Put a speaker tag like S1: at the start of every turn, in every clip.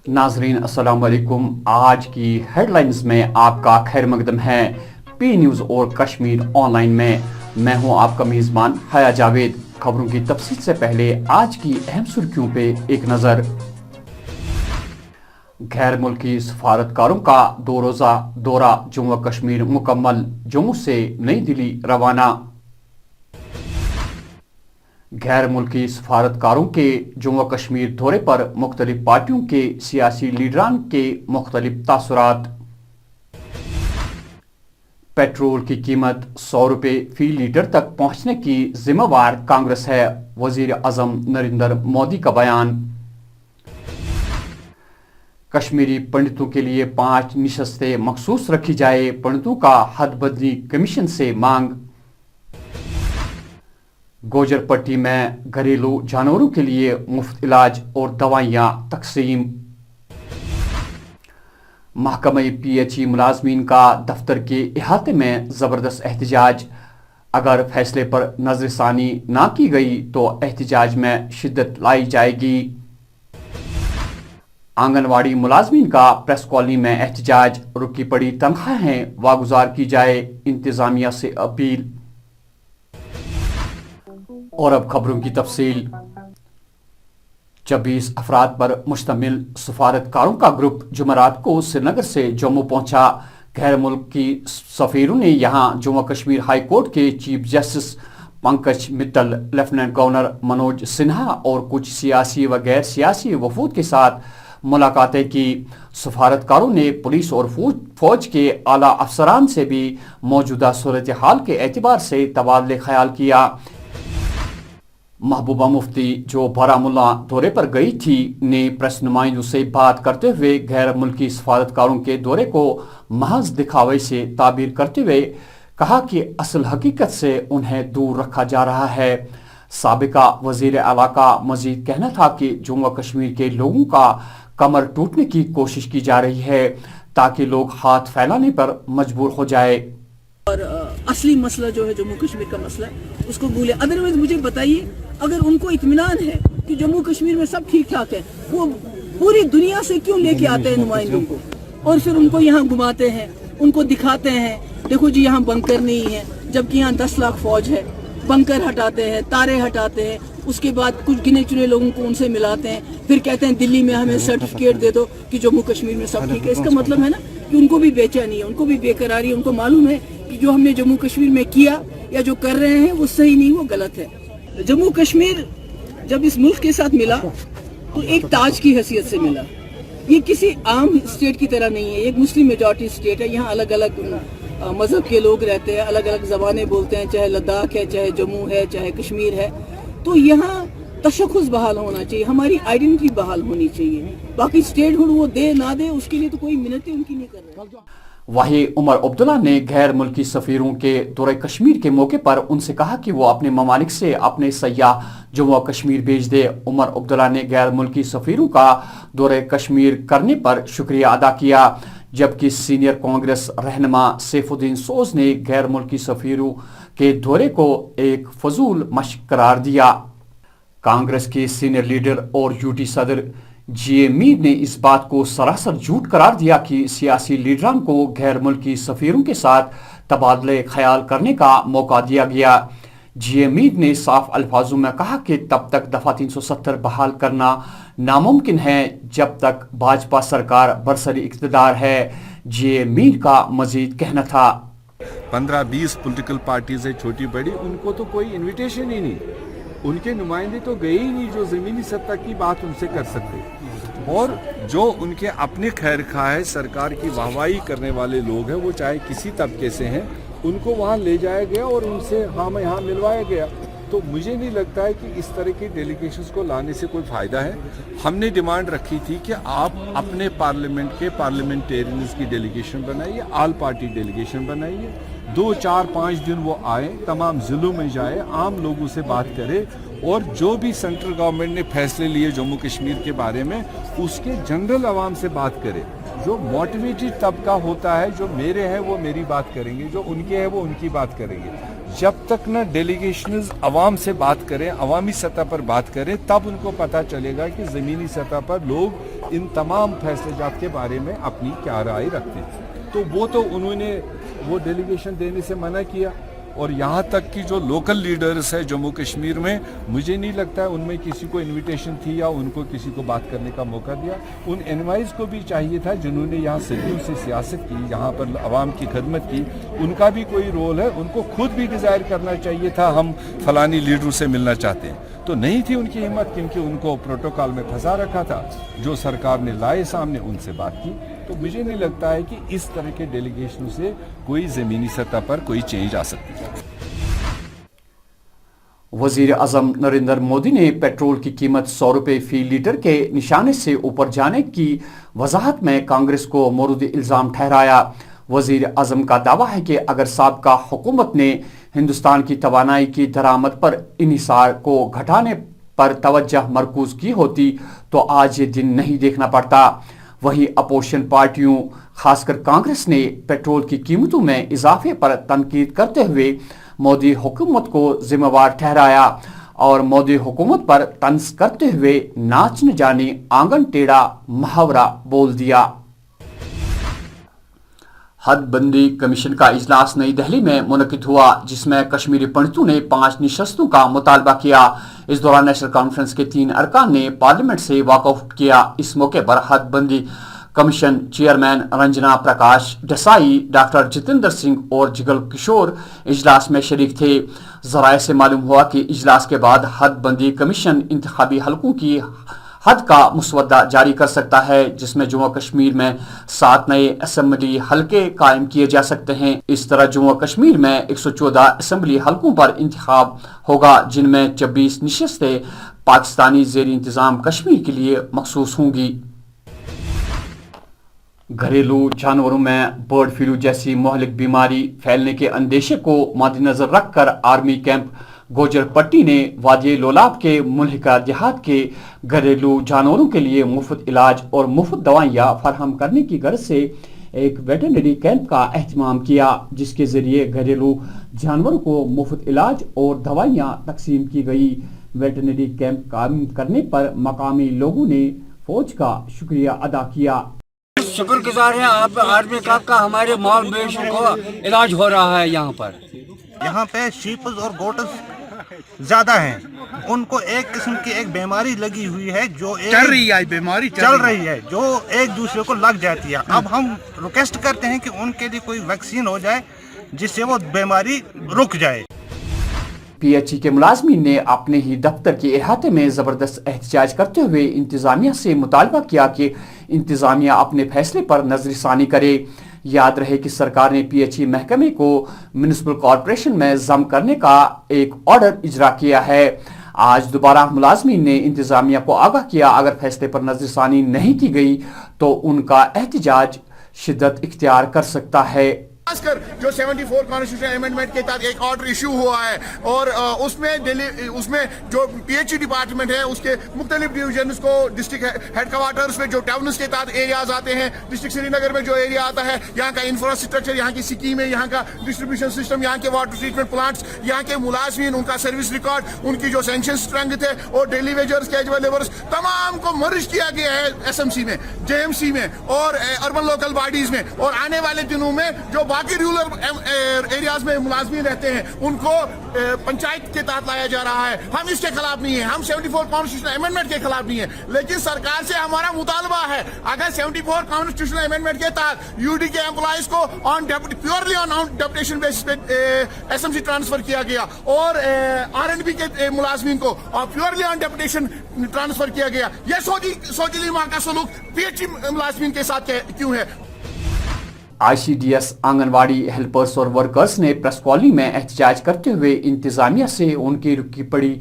S1: नाजरीन अस्सलाम वालेकुम। आज की हेडलाइंस में आपका खैर मकदम है पी न्यूज़ और कश्मीर ऑनलाइन में। मैं हूं आपका मेज़बान हया जावेद। खबरों की तफसील से पहले आज की अहम सुर्खियों पे एक नज़र। गैर मुल्की सफारतकारों का 2 रोज़ा दौरा जम्मू व कश्मीर मुकम्मल, जम्मू से नई दिल्ली रवाना। गैर मुल्की सफारतकारों के जम्मू व कश्मीर दौरे पर मुख्तलिफ पार्टियों के सियासी लीडरान के मुख्तलिफ तासुरात। पेट्रोल की कीमत 100 रुपये फी लीटर तक पहुंचने की जिम्मेवार कांग्रेस है, वजीर आजम नरेंद्र मोदी का बयान। कश्मीरी पंडितों के लिए 5 नशस्तें मखसूस रखी जाए, पंडितों का हदबंदी कमीशन से मांग। गोजर पट्टी में घरेलू जानवरों के लिए मुफ्त इलाज और दवाइयां तकसीम। महकमा PHE मुलाजमीन का दफ्तर के इहाते में जबरदस्त एहतजाज। अगर फैसले पर नजरसानी ना की गई तो एहतजाज में शिद्दत लाई जाएगी। आंगनवाड़ी मुलाजमीन का प्रेस कॉलोनी में एहतजाज, रुकी पड़ी तनख्वाहें वागुजार की जाए, इंतजामिया से अपील। और अब खबरों की तफसील। 26 अफराद पर मुश्तमिल सफारतकारों का ग्रुप जुमेरात को श्रीनगर से जम्मू पहुंचा। गैर मुल्की सफीरों ने यहां जम्मू कश्मीर हाई कोर्ट के chief justice Pankaj Mittal, lieutenant governor Manoj Sinha और कुछ सियासी व गैर सियासी वफूद के साथ मुलाकातें की। सफारतकारों ने पुलिस और फौज के आला अफसरान से भी मौजूदा सूरत हाल के एतबार से तबादले ख्याल किया। महबूबा मुफ्ती, जो बारामुल्ला दौरे पर गई थी, ने प्रेस नुमाइंदों से बात करते हुए गैर मुल्की सफारतकारों के दौरे को महज दिखावे से ताबीर करते हुए कहा कि असल हकीकत से उन्हें दूर रखा जा रहा है। साबिका वजीर आला का मजीद कहना था कि जम्मू कश्मीर के लोगों का कमर टूटने की कोशिश की जा रही है ताकि लोग हाथ फैलाने पर मजबूर हो जाए।
S2: और असली मसला जो है जम्मू कश्मीर का मसला है उसको भूले। अदरवाइज मुझे बताइए, अगर उनको इत्मीनान है कि जम्मू कश्मीर में सब ठीक ठाक है, वो पूरी दुनिया से क्यों लेके आते हैं नुमाइंदों को और फिर उनको यहाँ घुमाते हैं, उनको दिखाते हैं देखो जी यहाँ बंकर नहीं है, जबकि यहाँ 10 लाख फौज है। बंकर हटाते हैं, तारे हटाते हैं, उसके बाद कुछ गिने चुने लोगों को उनसे मिलाते हैं, फिर कहते हैं दिल्ली में हमें सर्टिफिकेट दे दो कि जम्मू कश्मीर में सब ठीक है। इसका मतलब है ना कि उनको भी बेचैनी है, उनको भी बेकरारी है, उनको मालूम है कि जो हमने जम्मू कश्मीर में किया या जो कर रहे हैं वो सही नहीं, वो गलत है। जम्मू कश्मीर जब इस मुल्क के साथ मिला तो एक ताज की हैसियत से मिला। ये किसी आम स्टेट की तरह नहीं है, एक मुस्लिम मेजॉरिटी स्टेट है। यहाँ अलग अलग मजहब के लोग रहते हैं, अलग अलग ज़बानें बोलते हैं, चाहे लद्दाख है, चाहे जम्मू है, चाहे कश्मीर है। तो यहाँ तशख़्ख़ुस बहाल होना चाहिए, हमारी आइडेंटिटी बहाल होनी चाहिए। बाकी स्टेट हुड वो दे ना दे उसके लिए तो कोई मिन्नतें उनकी नहीं कर रहे।
S1: वहीं उमर अब्दुल्ला ने गैर मुल्की सफीरों के दौरे कश्मीर के मौके पर उनसे कहा कि वो अपने ममालिक से अपने सयाह जम्मू व कश्मीर भेज दे। उमर अब्दुल्ला ने गैर मुल्की सफीरों का दौरे कश्मीर करने पर शुक्रिया अदा किया, जबकि सीनियर कांग्रेस रहनुमा सैफुद्दीन सोज ने गैर मुल्की सफीरों के दौरे को एक फजूल मशक करार दिया। कांग्रेस के सीनियर लीडर और यूटी सदर GA मीर ने इस बात को सरासर झूठ करार दिया कि सियासी लीडरान को गैर मुल्की सफीरों के साथ तबादले ख्याल करने का मौका दिया गया। GA मीर ने साफ अल्फाजों में कहा कि तब तक दफा 370 बहाल करना नामुमकिन है जब तक भाजपा सरकार बरसरी इख्तिदार है। GA मीर का मजीद कहना था,
S3: 15-20 पॉलिटिकल पार्टीज है छोटी बड़ी, उनको तो कोई इन्विटेशन ही नहीं, उनके नुमाइंदे तो गए ही नहीं जो ज़मीनी सतह की बात उनसे कर सकते। और जो उनके अपने खैर खा है, सरकार की वाहवाही करने वाले लोग हैं, वो चाहे किसी तबके से हैं, उनको वहाँ ले जाया गया और उनसे हाँ में हाँ मिलवाया गया। तो मुझे नहीं लगता है कि इस तरह की डेलीगेशंस को लाने से कोई फ़ायदा है। हमने डिमांड रखी थी कि आप अपने पार्लियामेंट के पार्लियामेंटेरियंस की डेलीगेशन बनाइए, ऑल पार्टी डेलीगेशन बनाइए, 2, 4, 5 दिन वो आए, तमाम ज़िलों में जाए, आम लोगों से बात करे और जो भी सेंट्रल गवर्नमेंट ने फैसले लिए जम्मू कश्मीर के बारे में उसके जनरल आवाम से बात करे। जो मोटिवेटेड तबका होता है, जो मेरे हैं वो मेरी बात करेंगे, जो उनके हैं वो उनकी बात करेंगे। जब तक न डेलीगेशंस अवाम से बात करें, अवामी सतह पर बात करें, तब उनको पता चलेगा कि ज़मीनी सतह पर लोग इन तमाम फैसलेजात के बारे में अपनी क्या राय रखते हैं। तो वो उन्होंने वो डेलीगेशन देने से मना किया। और यहाँ तक कि जो लोकल लीडर्स है जम्मू कश्मीर में, मुझे नहीं लगता है उनमें किसी को इनविटेशन थी या उनको किसी को बात करने का मौका दिया। उन एनवाइज को भी चाहिए था जिन्होंने यहाँ सदियों से सियासत की, यहाँ पर आवाम की खदमत की, उनका भी कोई रोल है। उनको खुद भी डिज़ायर करना चाहिए था हम फलानी लीडरों से मिलना चाहते हैं, तो नहीं थी उनकी हिम्मत, क्योंकि उनको प्रोटोकॉल में फंसा रखा था। जो सरकार ने लाए सामने, उनसे बात की। तो मुझे नहीं लगता है कि इस तरह के डेलीगेशन से कोई ज़मीनी सतह पर कोई चेंज आ सकती है।
S1: वजीर आजम नरेंद्र मोदी ने पेट्रोल की कीमत 100 रुपये फी लीटर के निशाने से ऊपर जाने की वजाहत में कांग्रेस को मोरूद इल्ज़ाम ठहराया। वजीर आजम का दावा है कि अगर साबका हुकूमत ने हिंदुस्तान की तवानाई की दरामद पर इन्हिसार को घटाने पर तवज्जो मरकूज की होती तो आज ये दिन नहीं देखना पड़ता। वहीं अपोजिशन पार्टियों खासकर कांग्रेस ने पेट्रोल की कीमतों में इजाफे पर तनकीद करते हुए मोदी हुकूमत को जिम्मेवार ठहराया और मोदी हुकूमत पर तंज करते हुए नाच न जाने आंगन टेढ़ा मुहावरा बोल दिया। हदबंदी कमीशन का इजलास नई दिल्ली में मुनक्किद हुआ, जिसमें कश्मीरी पंडितों ने 5 निशस्तों का मुतालबा किया। इस दौरान नेशनल कॉन्फ्रेंस के 3 अरकान ने पार्लियामेंट से वॉकआउट किया। इस मौके पर हदबंदी commission chairman Ranjana Prakash Desai, doctor Jitendra Singh और जिगल किशोर इजलास में शरीक थे। जराये से मालूम हुआ कि इजलास के बाद हदबंदी कमीशन इंतखाबी हलकों की हद का मुसवदा जारी कर सकता है, जिसमें जम्मू कश्मीर में 7 नए असेंबली हलके कायम किए जा सकते हैं। इस तरह जम्मू कश्मीर में 114 असेंबली हलकों पर इंतखाब होगा, जिनमें 26 निशस्तें पाकिस्तानी ज़ेर इंतजाम कश्मीर के लिए मखसूस होंगी। घरेलू जानवरों में बर्ड फ्लू जैसी मोहलिक बीमारी फैलने के अंदेशे को मद्देनजर रखकर आर्मी कैंप गोजर पट्टी ने वादी लोलाब के मुल्हिका देहात के घरेलू जानवरों के लिए मुफ्त इलाज और मुफ्त दवाइयाँ फराहम करने की गर्ज से एक वेटरनरी कैंप का एहतमाम किया, जिसके जरिए घरेलू जानवरों को मुफ्त इलाज और दवाइयाँ तकसीम की गई। वेटरनरी कैंप कायम करने पर मकामी लोगों ने फौज का शुक्रिया अदा किया।
S4: शुक्रगुजार है आप आर्मी कैंप का, हमारे माल मवेशियों को इलाज हो रहा है। यहाँ पे शीप्स और गोट्स ज्यादा हैं, उनको एक किस्म की एक बीमारी लगी हुई है जो चल रही है जो एक दूसरे को लग जाती है। अब हम रिक्वेस्ट करते हैं कि उनके लिए कोई वैक्सीन हो जाए जिससे वो बीमारी रुक जाए।
S1: पीएचई के मुलाजमीन ने अपने ही दफ्तर के अहाते में जबरदस्त एहतजाज करते हुए इंतजामिया से मुतालबा किया कि इंतजामिया अपने फैसले पर नजरसानी करे। याद रहे कि सरकार ने पीएचई महकमे को म्युनिसिपल कॉरपोरेशन में जम करने का एक ऑर्डर इजरा किया है। आज दोबारा मुलाजमीन ने इंतजामिया को आगाह किया, अगर फैसले पर नजरसानी नहीं की गई तो उनका एहतजाज शिद्दत इख्तियार कर सकता है।
S5: खासकर जो 74 कॉन्स्टिट्यूशन अमेंडमेंट के तहत एक ऑर्डर इशू हुआ है और उसमें जो पीएचई डिपार्टमेंट है उसके मुख्तलिफ डिवीजन को डिस्ट्रिक्ट हेडक्वार्टर्स में जो टाउन्स के तहत एरियाज आते हैं, डिस्ट्रिक्ट श्रीनगर में जो एरिया आता है, यहाँ का इंफ्रास्ट्रक्चर, यहाँ की स्कीमें, यहाँ का डिस्ट्रीब्यूशन सिस्टम, यहाँ के वाटर ट्रीटमेंट प्लांट्स, यहाँ के मुलाजमीन, उनका सर्विस रिकॉर्ड, उनकी जो सैंक्शन स्ट्रेंथ है और डेली वेजर्स, कैजुअल लेबर्स, तमाम को मर्ज किया गया है एसएमसी में, जेएमसी में और अर्बन लोकल बॉडीज में। और आने वाले दिनों में जो बाकी रूरल एरियाज में मुलाजमीन रहते हैं उनको पंचायत के तहत लाया जा रहा है। हम इसके खिलाफ नहीं है, हम 74 कॉन्स्टिट्यूशनल अमेंडमेंट के खिलाफ नहीं है, लेकिन सरकार से हमारा मुतालबा है अगर 74 कॉन्स्टिट्यूशनल अमेंडमेंट के तहत यूडी के एम्प्लॉइज को प्योरली ऑन डेपुटेशन बेसिस पे एसएमसी ट्रांसफर किया गया और आरएनबी के मुलाजमीन को प्योरली ऑन डेपुटेशन ट्रांसफर किया गया। यह सोजिली मां का सलूक पीएचई मुलाजमीन के साथ क्यों है?
S1: आईसीडीएस आंगनवाड़ी हेल्पर्स और वर्कर्स ने प्रेस कॉलोनी में एहतजाज करते हुए इंतजामिया से उनकी रुकी पड़ी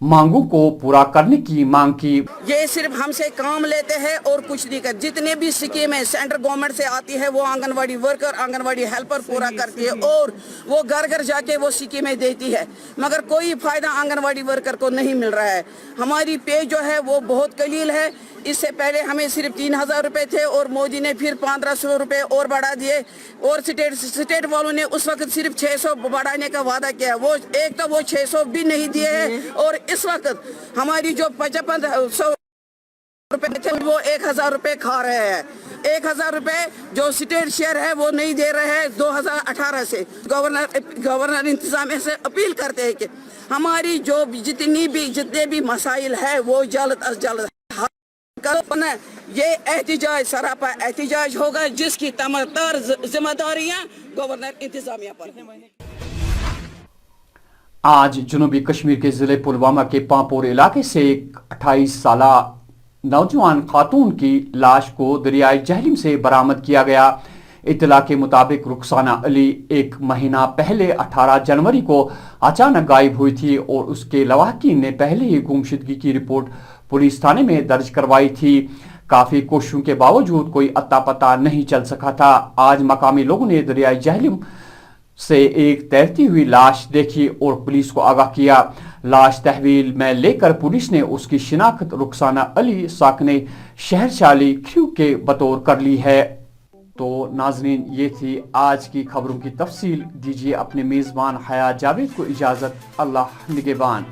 S1: मांगों को पूरा करने की मांग की।
S6: ये सिर्फ हमसे काम लेते हैं और कुछ नहीं कर, जितने भी स्कीमें सेंट्रल गवर्नमेंट से आती है वो आंगनवाड़ी वर्कर, आंगनवाड़ी हेल्पर पूरा करती है और वो घर घर जाके वो स्कीमें देती है, मगर कोई फायदा आंगनवाड़ी वर्कर को नहीं मिल रहा है। हमारी पे जो है वो बहुत कलील है। اس سے پہلے ہمیں صرف 3,000 روپے تھے اور مودی نے پھر 1,500 روپے اور بڑھا دیے اور اسٹیٹ والوں نے اس وقت صرف 600 بڑھانے کا وعدہ کیا. وہ ایک تو وہ 600 بھی نہیں دیے ہیں اور اس وقت ہماری جو 5500 روپے تھے وہ 1,000 روپے کھا رہے ہیں. 1,000 روپے جو اسٹیٹ شیئر ہے وہ نہیں دے رہے ہیں 2018 سے. گورنر انتظامیہ سے اپیل کرتے ہیں کہ ہماری جو جتنے بھی مسائل ہیں وہ جلد از جلد کرو. یہ احتجاج سراپا احتجاج ہوگا جس کی تمام ذمہ داریاں گورنر انتظامیہ پر ہیں.
S1: آج جنوبی کشمیر کے ضلع پلوامہ کے پامپور علاقے سے ایک 28 سالہ نوجوان خاتون کی لاش کو دریائے جہلم سے برآمد کیا گیا. اطلاع کے مطابق رخسانہ علی ایک مہینہ پہلے 18 جنوری کو اچانک غائب ہوئی تھی اور اس کے لواحقین نے پہلے ہی گمشدگی کی رپورٹ پولیس تھانے میں درج کروائی تھی. کافی کوششوں کے باوجود کوئی اتا پتہ نہیں چل سکا تھا. آج مقامی لوگوں نے دریائے جہلم سے ایک تیرتی ہوئی لاش دیکھی اور پولیس کو آگاہ کیا. لاش تحویل میں لے کر پولیس نے اس کی شناخت رخسانہ علی ساکنے شہر شالی کھیو کے بطور کر لی ہے. تو ناظرین یہ تھی آج کی خبروں کی تفصیل. دیجیے اپنے میزبان حیات جاوید کو اجازت. اللہ نگہبان.